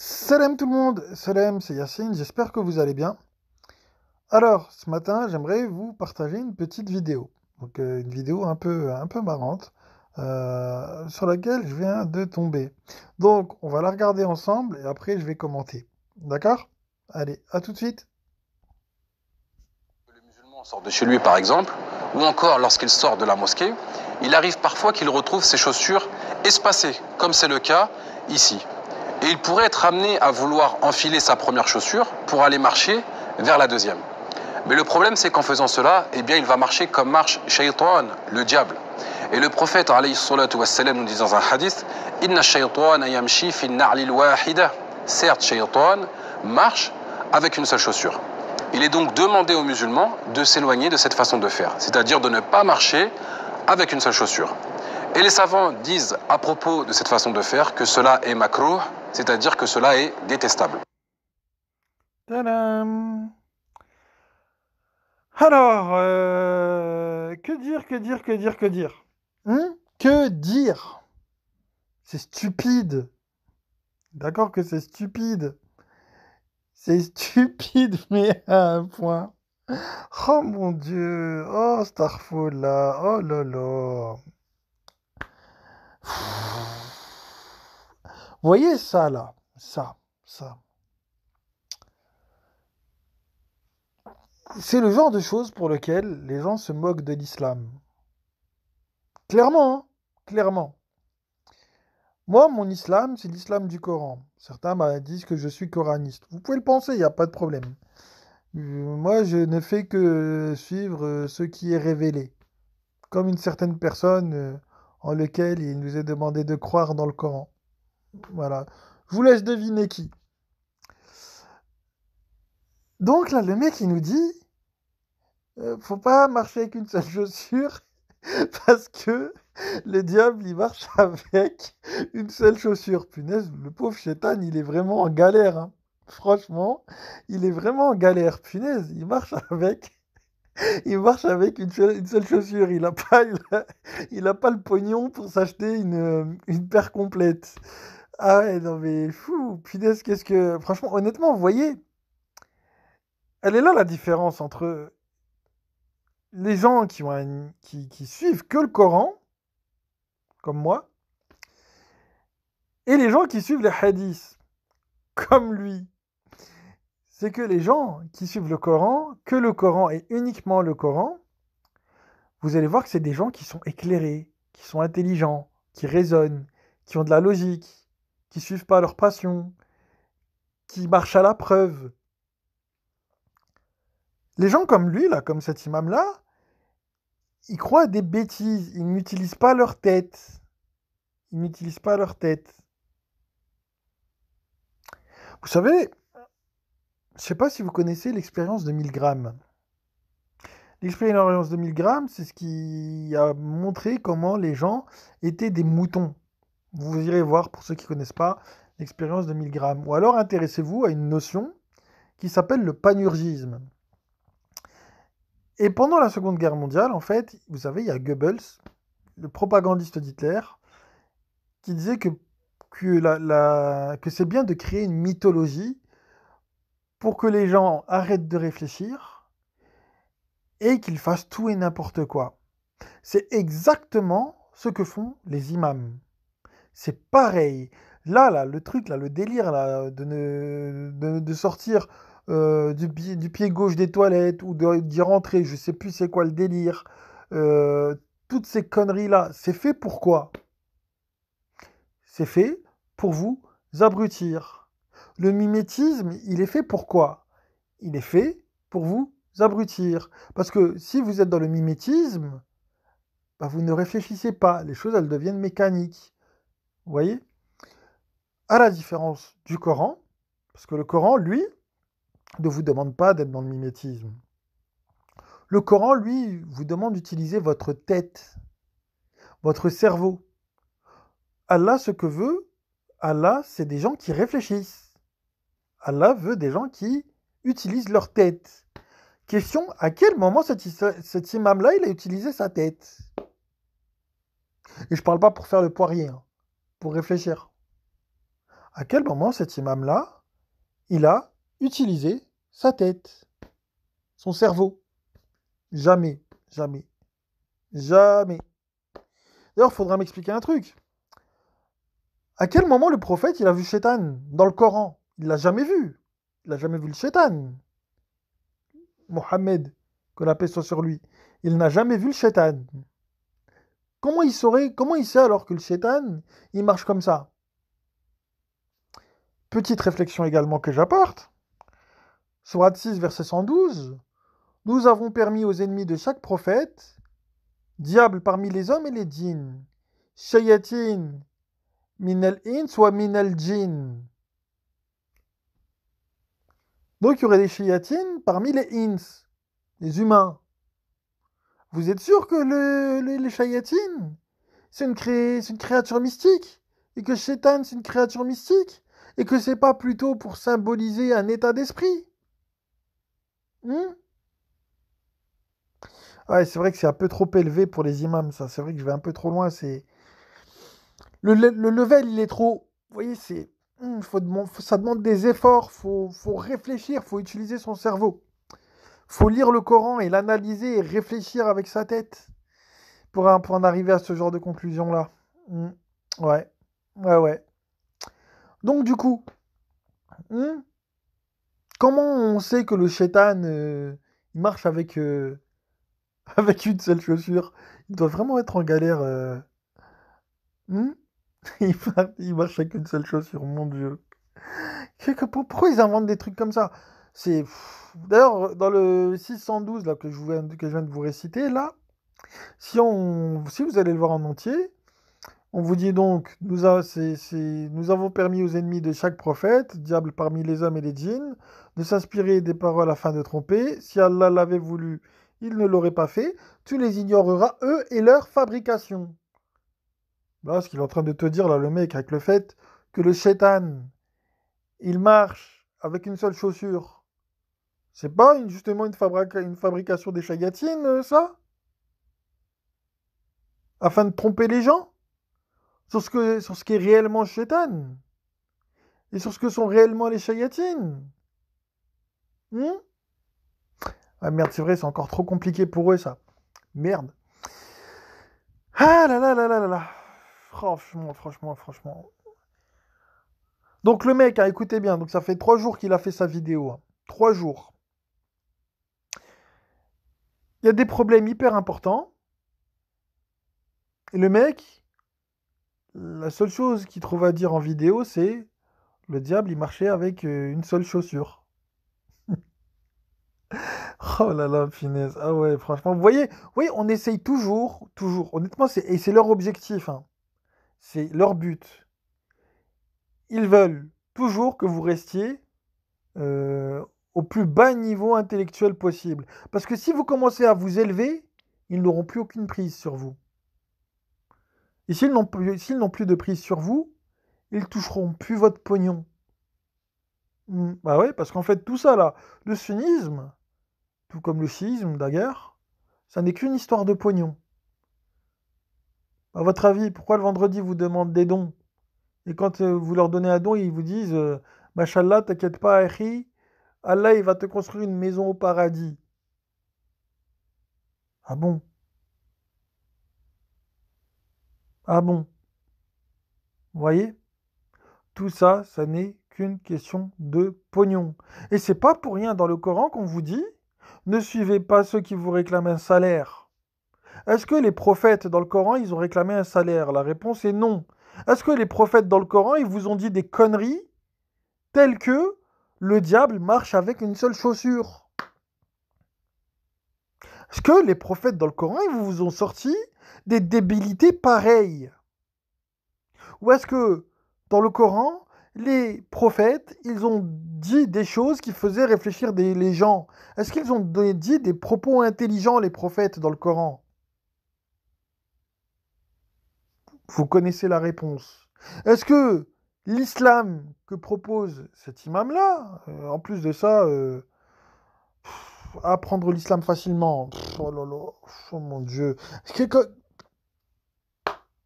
Salam tout le monde, salam, c'est Yacine, j'espère que vous allez bien. Alors, ce matin, j'aimerais vous partager une petite vidéo. Donc, une vidéo un peu marrante sur laquelle je viens de tomber. Donc, on va la regarder ensemble et après, je vais commenter. D'accord? Allez, à tout de suite. Le musulman sort de chez lui par exemple, ou encore lorsqu'il sort de la mosquée, il arrive parfois qu'il retrouve ses chaussures espacées, comme c'est le cas ici. Et il pourrait être amené à vouloir enfiler sa première chaussure pour aller marcher vers la deuxième. Mais le problème c'est qu'en faisant cela, eh bien il va marcher comme marche Shaytan, le diable. Et le prophète alayhi salatu wassalam nous dit dans un hadith, Inna shaytan yamshi fi na'lil wahida. Certes, Shaytan marche avec une seule chaussure. Il est donc demandé aux musulmans de s'éloigner de cette façon de faire, c'est-à-dire de ne pas marcher avec une seule chaussure. Et les savants disent à propos de cette façon de faire que cela est makrouh, c'est-à-dire que cela est détestable. Tadam. Alors, que dire? Que dire? C'est stupide. D'accord que c'est stupide. C'est stupide, mais à un point. Oh mon Dieu. Oh, Starfall Oh là là. Vous voyez ça là? Ça. C'est le genre de choses pour lequel les gens se moquent de l'islam. Clairement, hein. Clairement. Moi, mon islam, c'est l'islam du Coran. Certains disent que je suis coraniste. Vous pouvez le penser, il n'y a pas de problème. Moi, je ne fais que suivre ce qui est révélé. Comme une certaine personne en lequel il nous est demandé de croire dans le Coran. Voilà. Je vous laisse deviner qui. Donc là, le mec, il nous dit, faut pas marcher avec une seule chaussure parce que le diable, il marche avec une seule chaussure. Punaise, le pauvre chétan, il est vraiment en galère, hein. Franchement, il est vraiment en galère. Punaise, il marche avec une seule chaussure. Il a pas le pognon pour s'acheter une paire complète. Ah ouais, non mais fou, punaise, qu'est-ce que... Franchement, honnêtement, vous voyez, elle est là la différence entre les gens qui suivent que le Coran, comme moi, et les gens qui suivent les hadiths, comme lui. C'est que les gens qui suivent le Coran, que le Coran et uniquement le Coran, vous allez voir que c'est des gens qui sont éclairés, qui sont intelligents, qui raisonnent, qui ont de la logique, qui suivent pas leur passion, qui marchent à la preuve. Les gens comme lui, là, comme cet imam-là, ils croient à des bêtises, ils n'utilisent pas leur tête. Ils n'utilisent pas leur tête. Vous savez, je ne sais pas si vous connaissez l'expérience de Milgram. L'expérience de Milgram, c'est ce qui a montré comment les gens étaient des moutons. Vous irez voir, pour ceux qui ne connaissent pas, l'expérience de Milgram. Ou alors intéressez-vous à une notion qui s'appelle le panurgisme. Et pendant la Seconde Guerre mondiale, en fait, vous savez, il y a Goebbels, le propagandiste d'Hitler, qui disait que c'est bien de créer une mythologie pour que les gens arrêtent de réfléchir et qu'ils fassent tout et n'importe quoi. C'est exactement ce que font les imams. C'est pareil. Là, le truc, là, le délire là, de sortir du pied gauche des toilettes ou d'y rentrer, je sais plus c'est quoi le délire. Euh, Toutes ces conneries-là, c'est fait pour quoi? C'est fait pour vous abrutir. Le mimétisme, il est fait pour quoi? Il est fait pour vous abrutir. Parce que si vous êtes dans le mimétisme, bah, vous ne réfléchissez pas. Les choses, elles deviennent mécaniques. Vous voyez? À la différence du Coran, parce que le Coran, lui, ne vous demande pas d'être dans le mimétisme. Le Coran, lui, vous demande d'utiliser votre tête, votre cerveau. Allah, ce que veut, Allah, c'est des gens qui réfléchissent. Allah veut des gens qui utilisent leur tête. Question, à quel moment cet imam-là, il a utilisé sa tête? Et je parle pas pour faire le poirier, hein, pour réfléchir. À quel moment cet imam-là, il a utilisé sa tête, son cerveau? Jamais, jamais, jamais. D'ailleurs, il faudra m'expliquer un truc. À quel moment le prophète, il a vu Shaitan dans le Coran? Il l'a jamais vu. Il n'a jamais vu le Shaitan. Mohammed, que la paix soit sur lui. Il n'a jamais vu le Shaitan. Comment il sait alors que le Shaitan, il marche comme ça? Petite réflexion également que j'apporte. Sourate 6, verset 112. Nous avons permis aux ennemis de chaque prophète, diable parmi les hommes et les djinns, shayatin minal ins wa minal djinn. Donc il y aurait des shayatines parmi les ins, les humains. Vous êtes sûr que les shayatines, c'est une créature mystique? Et que Shaitan, c'est une créature mystique? Et que c'est pas plutôt pour symboliser un état d'esprit? Ouais, c'est vrai que c'est un peu trop élevé pour les imams, ça. C'est vrai que je vais un peu trop loin. Le level, il est trop. Vous voyez, ça demande des efforts. Faut réfléchir. Faut utiliser son cerveau. Faut lire le Coran et l'analyser et réfléchir avec sa tête pour en arriver à ce genre de conclusion-là. Ouais, ouais, ouais. Donc du coup, hmm, comment on sait que le shaitan il marche avec avec une seule chaussure? Il doit vraiment être en galère. Hmm. Il marche avec une seule chaussure, mon Dieu. Pourquoi ils inventent des trucs comme ça? D'ailleurs, dans le 612 là, que je viens de vous réciter, là, si vous allez le voir en entier, on vous dit donc, nous avons permis aux ennemis de chaque prophète, diable parmi les hommes et les djinns, de s'inspirer des paroles afin de tromper. Si Allah l'avait voulu, il ne l'aurait pas fait. Tu les ignoreras, eux et leur fabrication. Là, ce qu'il est en train de te dire, là, le mec, avec le fait que le shaitan, il marche avec une seule chaussure. C'est pas justement une fabrication des chayatines, ça? Afin de tromper les gens sur ce qu'est réellement shaitan et sur ce que sont réellement les chayatines. Ah merde, c'est vrai, c'est encore trop compliqué pour eux, ça. Merde. Ah là là là là là là. Franchement, franchement, franchement. Donc le mec, hein, écoutez bien, donc ça fait 3 jours qu'il a fait sa vidéo. 3 jours. Il y a des problèmes hyper importants. Et le mec, la seule chose qu'il trouve à dire en vidéo, c'est le diable, il marchait avec une seule chaussure. Oh là là, finesse. Ah ouais, franchement, vous voyez, on essaye toujours, toujours. Honnêtement, et c'est leur objectif, hein. C'est leur but. Ils veulent toujours que vous restiez euh, au plus bas niveau intellectuel possible. Parce que si vous commencez à vous élever, ils n'auront plus aucune prise sur vous. Et s'ils n'ont plus de prise sur vous, ils toucheront plus votre pognon. Bah ouais, parce qu'en fait, tout ça là, le sunnisme, tout comme le chiisme d'ailleurs, ça n'est qu'une histoire de pognon. À votre avis, pourquoi le vendredi vous demandent des dons? Et quand vous leur donnez un don, ils vous disent Machallah, t'inquiète pas, Akhi, Allah il va te construire une maison au paradis. Ah bon? Ah bon? Vous voyez? Tout ça, ça n'est qu'une question de pognon. Et c'est pas pour rien dans le Coran qu'on vous dit ne suivez pas ceux qui vous réclament un salaire. Est-ce que les prophètes dans le Coran, ils ont réclamé un salaire? La réponse est non. Est-ce que les prophètes dans le Coran, ils vous ont dit des conneries telles que le diable marche avec une seule chaussure? Est-ce que les prophètes dans le Coran, ils vous ont sorti des débilités pareilles? Ou est-ce que dans le Coran, les prophètes, ils ont dit des choses qui faisaient réfléchir les gens? Est-ce qu'ils ont dit des propos intelligents, les prophètes, dans le Coran? Vous connaissez la réponse. Est-ce que l'islam que propose cet imam-là, en plus de ça, apprendre l'islam facilement, oh là là, oh mon Dieu, je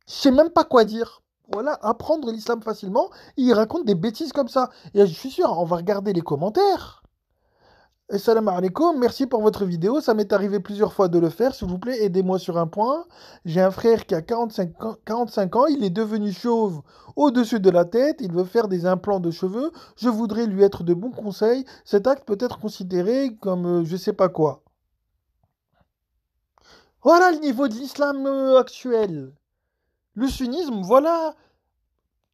sais même pas quoi dire. voilà, apprendre l'islam facilement. Il raconte des bêtises comme ça. Et je suis sûr, on va regarder les commentaires. Salam alaikum, merci pour votre vidéo. Ça m'est arrivé plusieurs fois de le faire. S'il vous plaît, aidez-moi sur un point. J'ai un frère qui a 45 ans. Il est devenu chauve au-dessus de la tête. Il veut faire des implants de cheveux. Je voudrais lui être de bons conseils. Cet acte peut être considéré comme je sais pas quoi. Voilà le niveau de l'islam actuel. Le sunnisme, voilà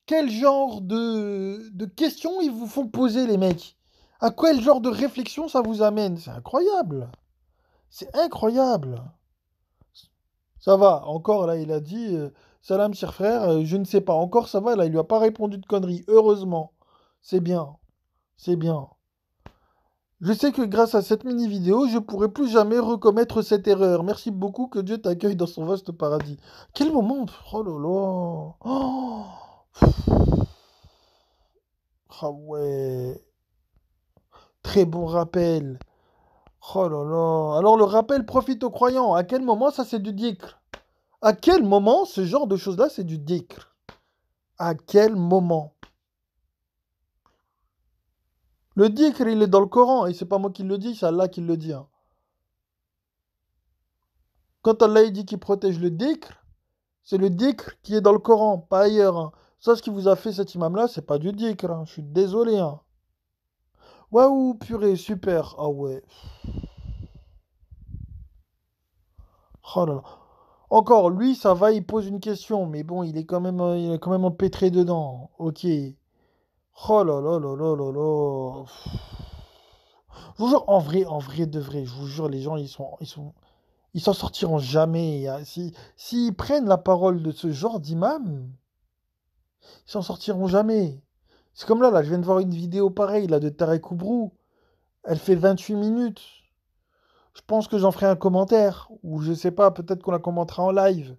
quel genre de questions ils vous font poser, les mecs. À quel genre de réflexion ça vous amène? C'est incroyable. C'est incroyable. Ça va, encore là, il a dit Salam, cher frère, je ne sais pas. Encore ça va, là, il lui a pas répondu de conneries. Heureusement. C'est bien. C'est bien. Je sais que grâce à cette mini-vidéo, je pourrai plus jamais recommettre cette erreur. Merci beaucoup, que Dieu t'accueille dans son vaste paradis. Quel moment? Oh là là. Oh, ah ouais. Très bon rappel. Oh là là. Alors le rappel profite aux croyants. À quel moment ça c'est du dhikr? À quel moment ce genre de choses-là c'est du dhikr? À quel moment? Le dhikr il est dans le Coran et c'est pas moi qui le dis, c'est Allah qui le dit, hein. Quand Allah il dit qu'il protège le dhikr, c'est le dhikr qui est dans le Coran, pas ailleurs, hein. Ça ce qui vous a fait cet imam-là, c'est pas du dhikr, hein. Je suis désolé, hein. Waouh, purée, super. Ah ouais. Oh là là. Encore, lui, ça va, il pose une question, mais bon, il est quand même empêtré dedans. Ok. Oh là là là là là là. Je vous jure, en vrai de vrai, je vous jure, les gens, ils s'en sortiront jamais, hein. S'ils prennent la parole de ce genre d'imam, ils s'en sortiront jamais. C'est comme là, je viens de voir une vidéo pareille, là, de Tarek Oubrou. Elle fait 28 minutes. Je pense que j'en ferai un commentaire, ou je sais pas, peut-être qu'on la commentera en live.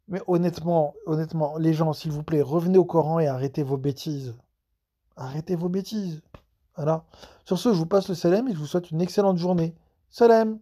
Mais honnêtement, les gens, s'il vous plaît, revenez au Coran et arrêtez vos bêtises. Arrêtez vos bêtises. Voilà. Sur ce, je vous passe le salam et je vous souhaite une excellente journée. Salam!